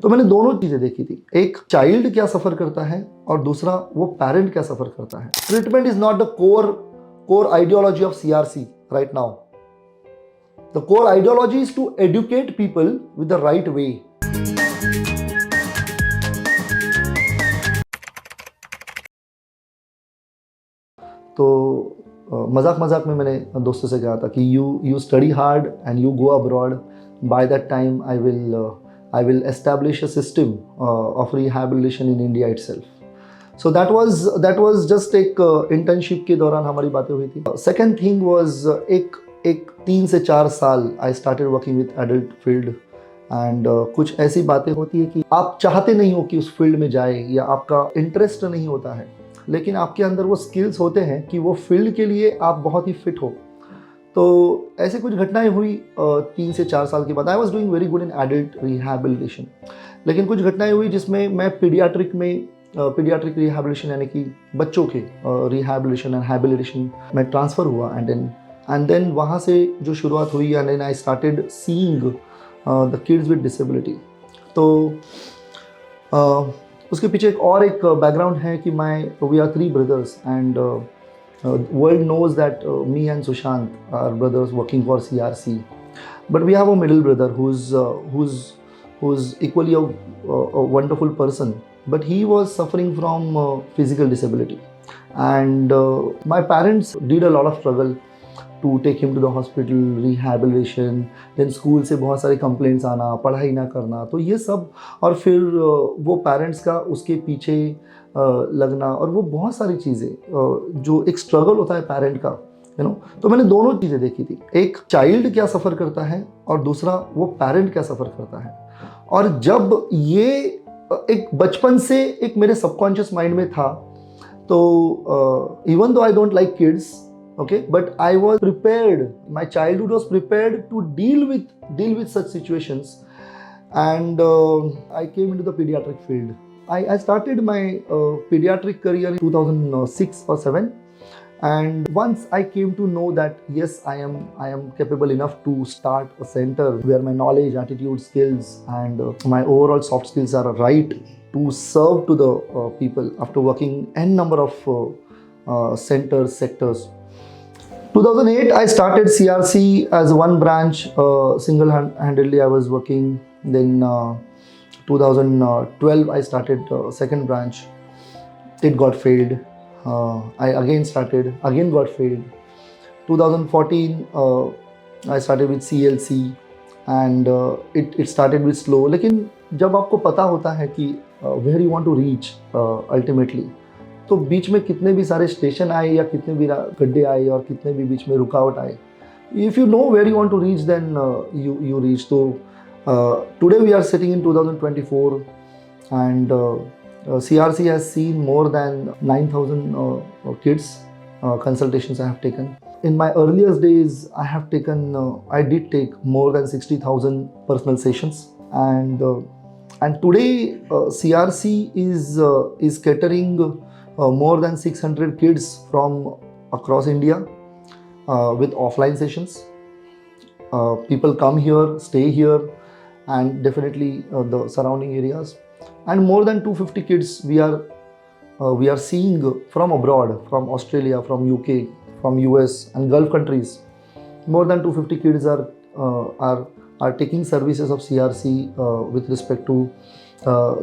तो मैंने दोनों चीज़ें देखी थी, एक चाइल्ड क्या सफ़र करता है और दूसरा वो पेरेंट क्या सफ़र करता है। Treatment is not the core ideology of CRC right now. The core ideology is to educate people with the right way. तो मजाक मजाक में मैंने दोस्तों से कहा था कि you study hard and you go abroad, by that time I will establish a system of rehabilitation in India itself. So that was just एक इंटर्नशिप के दौरान हमारी बातें हुई थी। सेकेंड थिंग वाज एक 3 से 4 साल I started working with adult field and कुछ ऐसी बातें होती है कि आप चाहते नहीं हो कि उस फील्ड में जाए या आपका इंटरेस्ट नहीं होता है, लेकिन आपके अंदर वो स्किल्स होते हैं कि वो फील्ड के लिए आप बहुत ही फिट हो। तो ऐसे कुछ घटनाएं हुई 3 से 4 साल के बाद। I was doing very good in adult rehabilitation, लेकिन कुछ घटनाएं हुई जिसमें मैं पीडियाट्रिक रिहैबिलिटेशन यानी कि बच्चों के रिहैबिलिटेशन एंड हैबिलिटेशन में ट्रांसफ़र हुआ एंड देन वहाँ से जो शुरुआत हुई and then I started seeing the kids with disability. तो उसके पीछे एक बैकग्राउंड है कि we are 3 brothers and world knows that me and Sushant are brothers working for CRC, but we have a middle brother who's equally a wonderful person, but he was suffering from physical disability and my parents did a lot of struggle to take him to the hospital, rehabilitation, then school से बहुत सारे complaints आना, पढ़ाई ना करना, तो ये सब और फिर वो parents का उसके पीछे लगना और वो बहुत सारी चीज़ें जो एक स्ट्रगल होता है पेरेंट का, यू नो। तो मैंने दोनों चीज़ें देखी थी, एक चाइल्ड क्या सफ़र करता है और दूसरा वो पेरेंट क्या सफ़र करता है। और जब ये एक बचपन से एक मेरे सबकॉन्शियस माइंड में था, तो even though I don't like kids, okay, but I was prepared, my childhood was prepared to deal with such situations and I came into the pediatric field. I started my pediatric career in 2006 or 7, and once I came to know that yes, I am capable enough to start a center where my knowledge, attitude, skills and my overall soft skills are right to serve to the people after working n number of sectors. 2008 I started CRC as one branch, single-handedly I was working. Then 2012 I started second branch. It got failed. I again started, again got failed. 2014 I started with CLC and it started with slow. लेकिन जब आपको पता होता है कि where you want to reach ultimately, तो बीच में कितने भी सारे स्टेशन आए या कितने भी गड्ढे आए और कितने भी बीच में रुकावट आए, if you know where you want to reach then you reach. तो today we are sitting in 2024 and CRC has seen more than 9,000 kids consultations I have taken. In my earliest days I did take more than 60,000 personal sessions and today CRC is catering more than 600 kids from across India with offline sessions. People come here, stay here and definitely the surrounding areas, and more than 250 kids we are seeing from abroad, from Australia, from UK, from US and Gulf countries. More than 250 kids are taking services of CRC with respect to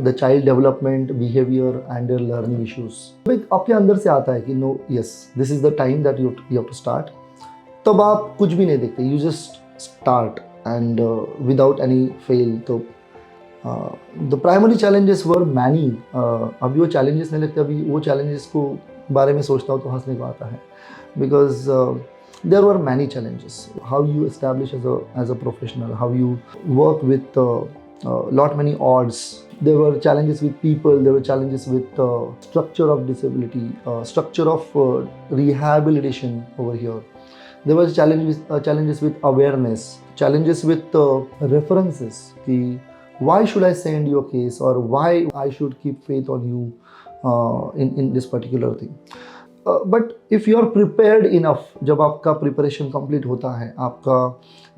the child development, behavior and their learning issues. आपके अंदर से आता है कि no, yes, this is the time that you have to start. तब आप कुछ भी नहीं देखते, you just start and without any fail. तो the primary challenges were many. अभी वो challenges नहीं लगते, अभी वो challenges को बारे में सोचता हूँ तो हंसने को आता है, because there were many challenges. How you establish as a professional, how you work with lot many odds. There were challenges with people, there were challenges with structure of disability, structure of rehabilitation over here. There were challenges with awareness, challenges with references. Why should I send your case or why I should keep faith on you in this particular thing. But if you are prepared enough, जब आपका preparation complete होता है, आपका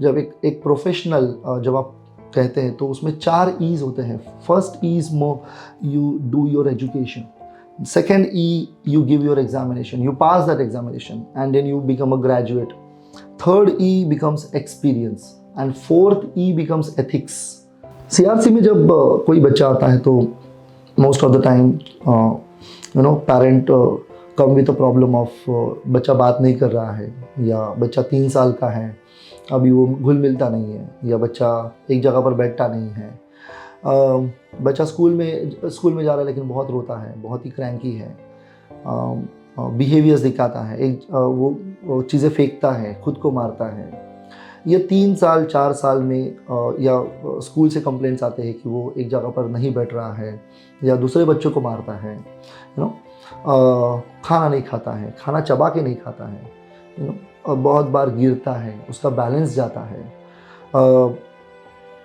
जब एक professional जब आप कहते हैं तो उसमें 4 ईज होते हैं. First E is you do your education. Second E, you give your examination, you pass that examination, and then you become a graduate. Third E becomes experience, and fourth E becomes ethics. CRC में जब कोई बच्चा आता है तो most of the time, parent come with a problem of बच्चा बात नहीं कर रहा है, या बच्चा 3 साल का है, अभी वो घुल मिलता नहीं है, या बच्चा एक जगह पर बैठता नहीं है. बच्चा स्कूल में जा रहा है लेकिन बहुत रोता है, बहुत ही क्रैंकी है, बिहेवियर्स दिखाता है, वो चीज़ें फेंकता है, खुद को मारता है. ये 3 साल 4 साल में या स्कूल से कंप्लेंट्स आते हैं कि वो एक जगह पर नहीं बैठ रहा है, या दूसरे बच्चों को मारता है, खाना नहीं खाता है, खाना चबा के नहीं खाता है, बहुत बार गिरता है, उसका बैलेंस जाता है.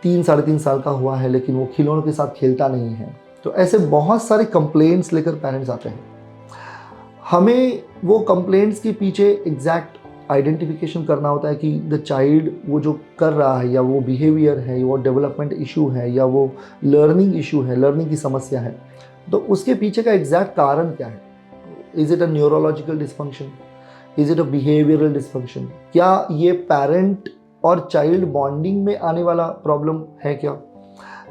3-3.5 साल का हुआ है लेकिन वो खिलौनों के साथ खेलता नहीं है. तो ऐसे बहुत सारे कंप्लेंट्स लेकर पेरेंट्स आते हैं. हमें वो कंप्लेंट्स के पीछे एग्जैक्ट आइडेंटिफिकेशन करना होता है कि द चाइल्ड वो जो कर रहा है, या वो बिहेवियर है, या वो डेवलपमेंट इशू है, या वो लर्निंग इशू है, लर्निंग की समस्या है, तो उसके पीछे का एग्जैक्ट कारण क्या है. Is it a neurological dysfunction? Is it a behavioural dysfunction? क्या ये पेरेंट और चाइल्ड बॉन्डिंग में आने वाला प्रॉब्लम है क्या?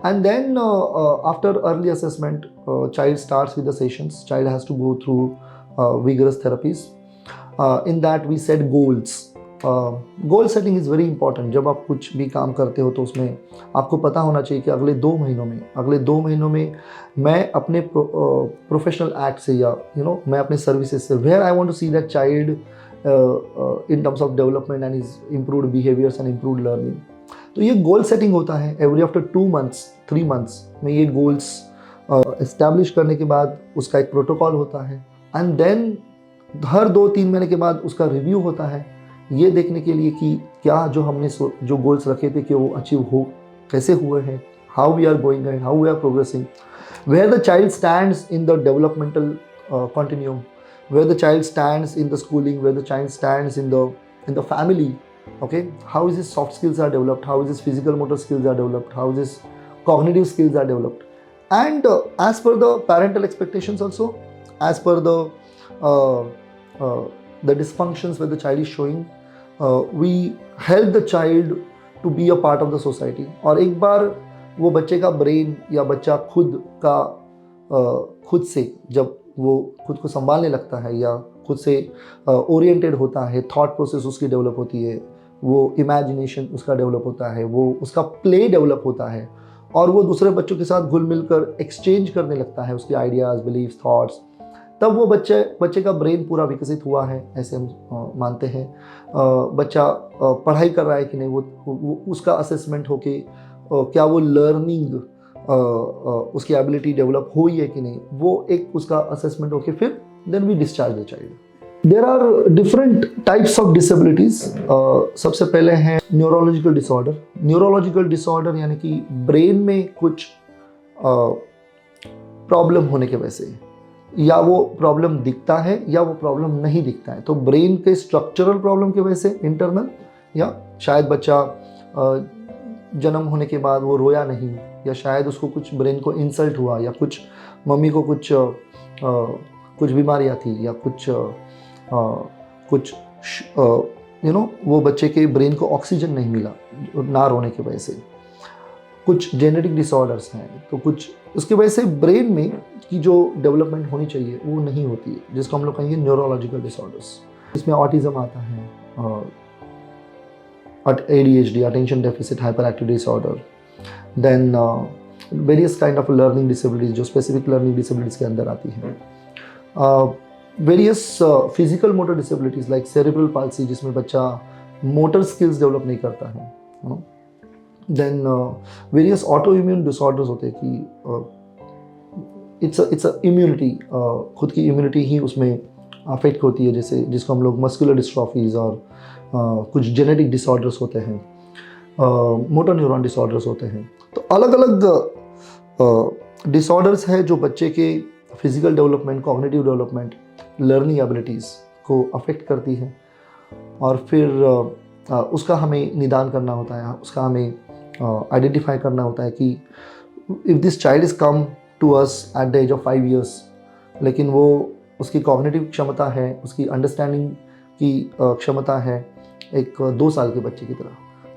And then after early assessment, child starts with the sessions. Child has to go through vigorous therapies. In that we set goals. Goal setting is very important. जब आप कुछ भी काम करते हो तो उसमें आपको पता होना चाहिए कि अगले 2 महीनों में मैं अपने प्रोफेशनल एक्ट से, या मैं अपने सर्विसेज से, where I want to see that child in terms of development and his improved behaviors and improved learning. तो ये गोल सेटिंग होता है. एवरी आफ्टर 2 months 3 months में ये गोल्स एस्टैब्लिश करने के बाद उसका एक प्रोटोकॉल होता है, एंड देन हर 2-3 महीने के बाद उसका रिव्यू होता है, ये देखने के लिए कि क्या जो हमने जो गोल्स रखे थे कि वो अचीव हो, कैसे हुए हैं, how we are going and how we are progressing, where the child stands in the developmental continuum, where the child stands in the schooling, where the child stands in the family. Okay, how is his soft skills are developed, how is his physical motor skills are developed, how is his cognitive skills are developed, and as per the parental expectations also, as per the dysfunctions where the child is showing, we help the child to be a part of the society. और एक बार वो बच्चे का brain या बच्चा खुद से जब वो खुद को संभालने लगता है, या खुद से ओरिएंटेड होता है, थॉट प्रोसेस उसकी डेवलप होती है, वो इमेजिनेशन उसका डेवलप होता है, वो उसका प्ले डेवलप होता है, और वो दूसरे बच्चों के साथ घुल मिलकर एक्सचेंज करने लगता है उसके आइडियाज़, बिलीव्स, थॉट्स, तब वो बच्चे का ब्रेन पूरा विकसित हुआ है, ऐसे हम मानते हैं. बच्चा पढ़ाई कर रहा है कि नहीं, वो उसका असेसमेंट हो कि क्या वो लर्निंग उसकी एबिलिटी डेवलप हुई है कि नहीं, वो एक उसका असेसमेंट होके फिर then we discharge the child. There are different types of disabilities. सबसे पहले है न्यूरोलॉजिकल डिसऑर्डर. न्यूरोलॉजिकल डिसऑर्डर यानी कि ब्रेन में कुछ प्रॉब्लम होने के वजह से, या वो प्रॉब्लम दिखता है या वो प्रॉब्लम नहीं दिखता है. तो ब्रेन के स्ट्रक्चरल प्रॉब्लम की वजह से इंटरनल, या शायद बच्चा जन्म होने के बाद वो रोया नहीं, या शायद उसको कुछ ब्रेन को इंसल्ट हुआ, या कुछ मम्मी को कुछ बीमारियाँ थी, या कुछ वो बच्चे के ब्रेन को ऑक्सीजन नहीं मिला ना रोने की वजह से. कुछ जेनेटिक डिसऑर्डर्स हैं, तो कुछ उसकी वजह से ब्रेन में की जो डेवलपमेंट होनी चाहिए वो नहीं होती है, जिसको हम लोग कहेंगे न्यूरोलॉजिकल डिसऑर्डर्स. इसमें ऑटिज्म आता है, ADHD, attention deficit hyper activity disorder, then various kind of learning disabilities जो स्पेसिफिक लर्निंग डिसेबिलिटीज के अंदर आती हैं. Various physical motor disabilities like cerebral palsy, जिसमें बच्चा मोटर स्किल्स डेवलप नहीं करता है. Then various auto immune disorders होते हैं कि इट्स अ इम्यूनिटी, खुद की इम्यूनिटी ही उसमें अफेक्ट होती है, जैसे जिसको हम लोग मस्कुलर डिस्ट्रॉफीज और कुछ जेनेटिक डिसऑर्डर्स होते हैं, मोटर न्यूरॉन डिसऑर्डर्स होते हैं. तो अलग अलग डिसऑर्डर्स है जो बच्चे के physical development, cognitive development, learning abilities को अफेक्ट करती है, और फिर उसका हमें निदान करना होता है, उसका हमें आइडेंटिफाई करना होता है कि if this child is come to us at the age of 5 years, लेकिन वो उसकी कॉग्निटिव क्षमता है, उसकी अंडरस्टैंडिंग की क्षमता है एक 2 साल के बच्चे की तरह,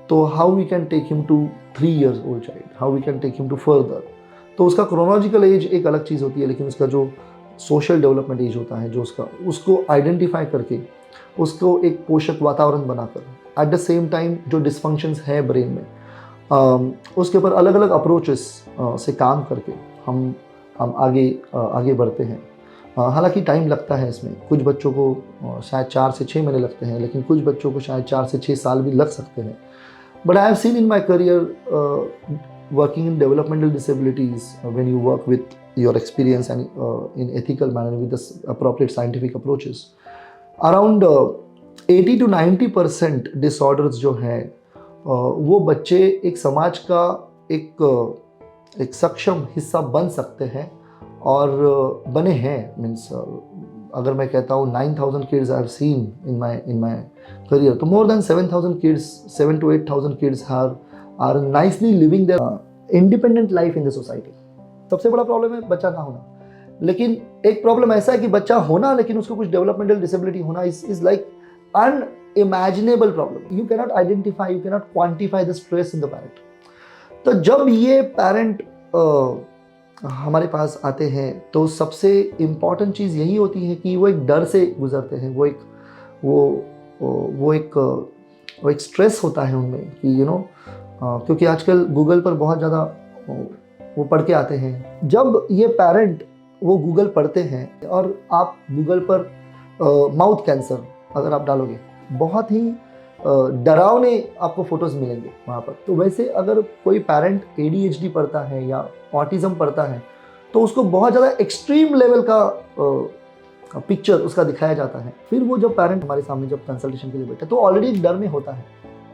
तो how we can take him to 3 years old child, how we can take him to further. तो उसका क्रोनोलॉजिकल एज एक अलग चीज़ होती है, लेकिन उसका जो सोशल डेवलपमेंट एज होता है, जो उसको आइडेंटिफाई करके उसको एक पोषक वातावरण बनाकर एट द सेम टाइम जो डिसफंक्शंस है ब्रेन में, उसके ऊपर अलग अलग अप्रोचेस से काम करके हम आगे बढ़ते हैं। हालांकि टाइम लगता है इसमें, कुछ बच्चों को शायद 4 से 6 महीने लगते हैं, लेकिन कुछ बच्चों को शायद 4 से 6 साल भी लग सकते हैं। But I have seen in my career working in developmental disabilities, when you work with your experience and in ethical manner with the appropriate scientific approaches, around 80 to 90% disorders जो हैं वो बच्चे एक समाज का एक सक्षम हिस्सा बन सकते हैं और बने हैं। मीन्स अगर मैं कहता हूँ 9,000 kids I have seen in my career, तो more than 7,000 kids, 7 to 8,000 kids are nicely living their independent life in the society. सबसे बड़ा प्रॉब्लम है बच्चा ना होना, लेकिन एक प्रॉब्लम ऐसा है कि बच्चा होना लेकिन उसको कुछ डेवलपमेंटल डिसेबिलिटी होना is like unimaginable problem. You cannot identify, you cannot quantify the stress in the parent. तो जब ये पेरेंट हमारे पास आते हैं तो सबसे इम्पॉर्टेंट चीज़ यही होती है कि वो एक डर से गुजरते हैं, वो एक स्ट्रेस होता है उनमें कि क्योंकि आजकल गूगल पर बहुत ज़्यादा वो पढ़ के आते हैं। जब ये पेरेंट वो गूगल पढ़ते हैं और आप गूगल पर माउथ कैंसर अगर आप डालोगे, बहुत ही डरावने आपको फोटोज़ मिलेंगे वहाँ पर। तो वैसे अगर कोई पेरेंट ADHD पढ़ता है या ऑटिज़म पढ़ता है तो उसको बहुत ज़्यादा एक्सट्रीम लेवल का पिक्चर उसका दिखाया जाता है। फिर वो जब पेरेंट हमारे सामने जब कंसल्टेशन के लिए बैठे तो ऑलरेडी एक डर में होता है,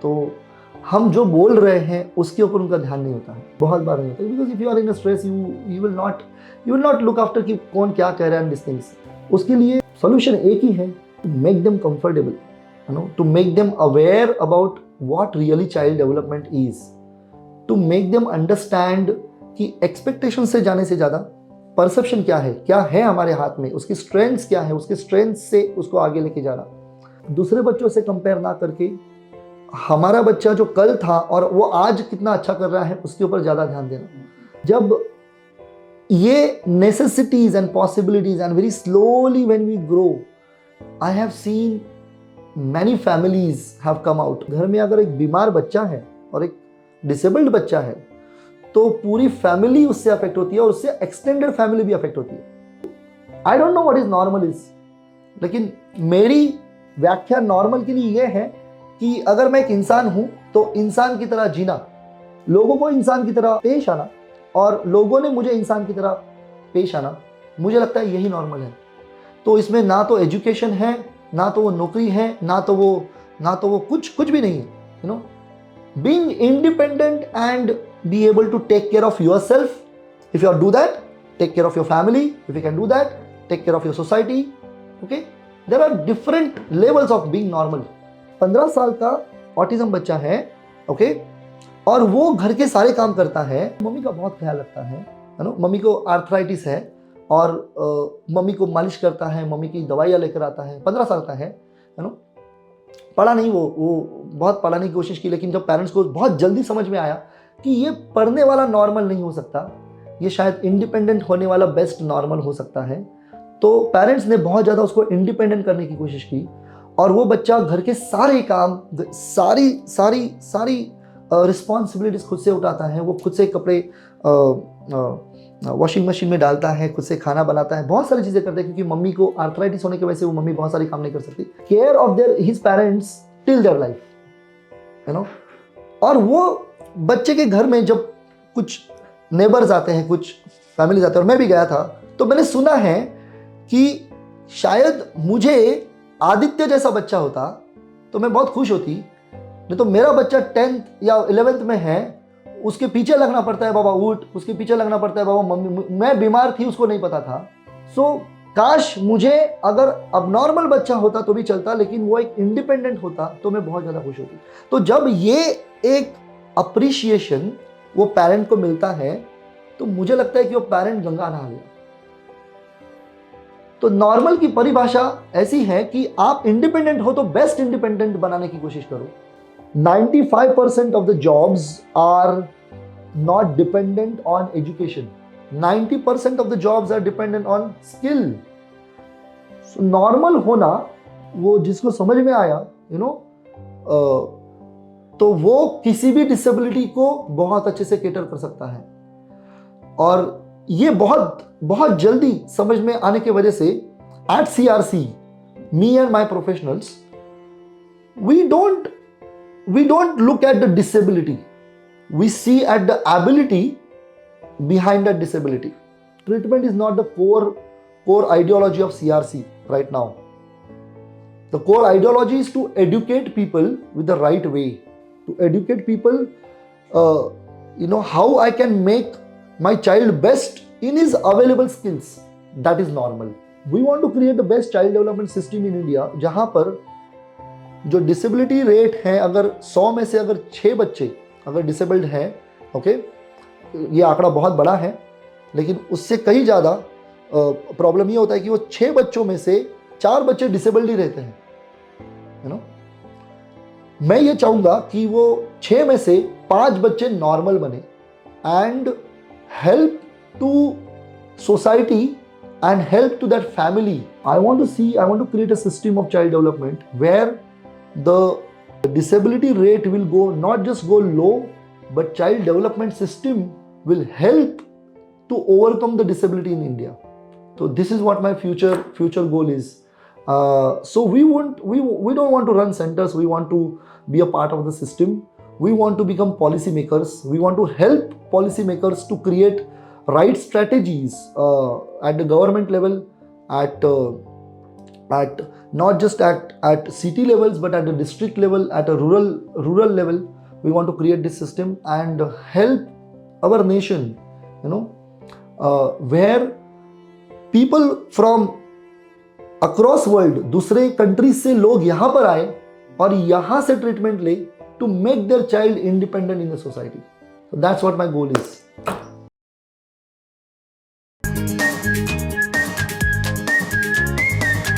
तो हम जो बोल रहे हैं उसके ऊपर उनका ध्यान नहीं होता है, बहुत बार नहीं होता है। Because if you are in stress you will not look after कि कौन क्या कह रहा है दिस थिंग्स। उसके लिए सॉल्यूशन एक ही है, to make them comfortable, to make them aware about what really child development is, to make them understand कि एक्सपेक्टेशन से जाने से ज़्यादा परसेप्शन क्या है हमारे हाथ में, उसकी स्ट्रेंथ्स क्या है, उसके स्ट्रेंथ से उसको आगे लेके जाना। दूसरे बच्चों से कंपेयर ना करके हमारा बच्चा जो कल था और वो आज कितना अच्छा कर रहा है उसके ऊपर ज़्यादा ध्यान देना। जब ये necessities and possibilities and very slowly when we grow, I have seen many families have come out. घर में अगर एक बीमार बच्चा है और एक डिसेबल्ड बच्चा है तो पूरी फैमिली उससे अफेक्ट होती है और उससे एक्सटेंडेड फैमिली भी अफेक्ट होती है। I don't know what is normal is, लेकिन मेरी व्याख्या नॉर्मल के लिए यह है कि अगर मैं एक इंसान हूं तो इंसान की तरह जीना, लोगों को इंसान की तरह पेश आना और लोगों ने मुझे इंसान की तरह पेश आना, मुझे लगता है यही नॉर्मल है। तो इसमें ना तो एजुकेशन है, ना तो वो नौकरी है, ना तो वो कुछ भी नहीं है। Being independent and be able to take care of yourself, if you do that, take care of your family, if you can do that, take care of your society. Okay, there are different levels of being normal. 15 साल का autism बच्चा है, okay, और वो घर के सारे काम करता है, मम्मी का बहुत ख्याल रखता है ना। मम्मी को आर्थराइटिस है और मम्मी को मालिश करता है, मम्मी की दवाइयाँ लेकर आता है। 15 साल का है ना। पढ़ा नहीं, वो बहुत पढ़ाने की कोशिश की, लेकिन जब पेरेंट्स को बहुत जल्दी समझ में आया कि ये पढ़ने वाला नॉर्मल नहीं हो सकता, ये शायद इंडिपेंडेंट होने वाला बेस्ट नॉर्मल हो सकता है, तो पेरेंट्स ने बहुत ज़्यादा उसको इंडिपेंडेंट करने की कोशिश की और वो बच्चा घर के सारे काम, सारी रिस्पॉन्सिबिलिटीज खुद से उठाता है। वो खुद से कपड़े वॉशिंग मशीन में डालता है, खुद से खाना बनाता है, बहुत सारी चीज़ें करता है, क्योंकि मम्मी को आर्थराइटिस होने की वजह से वो मम्मी बहुत सारी काम नहीं कर सकती। Care of his parents till their life, और वो बच्चे के घर में जब कुछ नेबर्स आते हैं, कुछ फैमिलीज आते हैं, और मैं भी गया था, तो मैंने सुना है कि शायद मुझे आदित्य जैसा बच्चा होता तो मैं बहुत खुश होती, नहीं तो मेरा बच्चा 10th या 11th में है, उसके पीछे लगना पड़ता है बाबा उठ, उसके पीछे लगना पड़ता है बाबा मम्मी, मैं बीमार थी उसको नहीं पता था। सो काश मुझे अगर अब नॉर्मल बच्चा होता तो भी चलता, लेकिन वो एक इंडिपेंडेंट होता तो मैं बहुत ज़्यादा खुश होती। तो जब ये एक अप्रिशिएशन वो पेरेंट को मिलता है तो मुझे लगता है कि वो पेरेंट गंगा नहा गया। तो नॉर्मल की परिभाषा ऐसी है कि आप इंडिपेंडेंट हो तो बेस्ट इंडिपेंडेंट बनाने की कोशिश करो। 95% of the jobs are not dependent on education. 90% of the jobs are dependent on skill. So normal होना, वो जिसको समझ में आया, तो वो किसी भी डिसेबिलिटी को बहुत अच्छे से केटर कर सकता है। और ये बहुत बहुत जल्दी समझ में आने की वजह से at CRC, me and my professionals, we don't look at the disability. We see at the ability behind that disability. Treatment is not the core ideology of CRC right now. The core ideology is to educate people with the right way. To educate people, how I can make my child best in his available skills. That is normal. We want to create the best child development system in India, जहाँ पर जो disability rate है, अगर 100 में से अगर 6 बच्चे अगर डिसेबल्ड हैं, ओके, ये आंकड़ा बहुत बड़ा है, लेकिन उससे कहीं ज़्यादा प्रॉब्लम ये होता है कि वो 6 बच्चों में से 4 बच्चे डिसेबल्ड ही रहते हैं, मैं ये चाहूँगा कि वो 6 में से 5 बच्चे नॉर्मल बने and help to society and help to that family. I want to create a system of child development where the disability rate will not just go low, but child development system will help to overcome the disability in India. So this is what my future goal is. So we don't want to run centers. We want to be a part of the system. We want to become policy makers. We want to help policy makers to create right strategies at the government level, at not just at city levels, but at the district level, at a rural level. We want to create this system and help our nation, where people from across world, दूसरे countries से लोग यहाँ पर आए और यहाँ से treatment ले to make their child independent in the society. So that's what my goal is.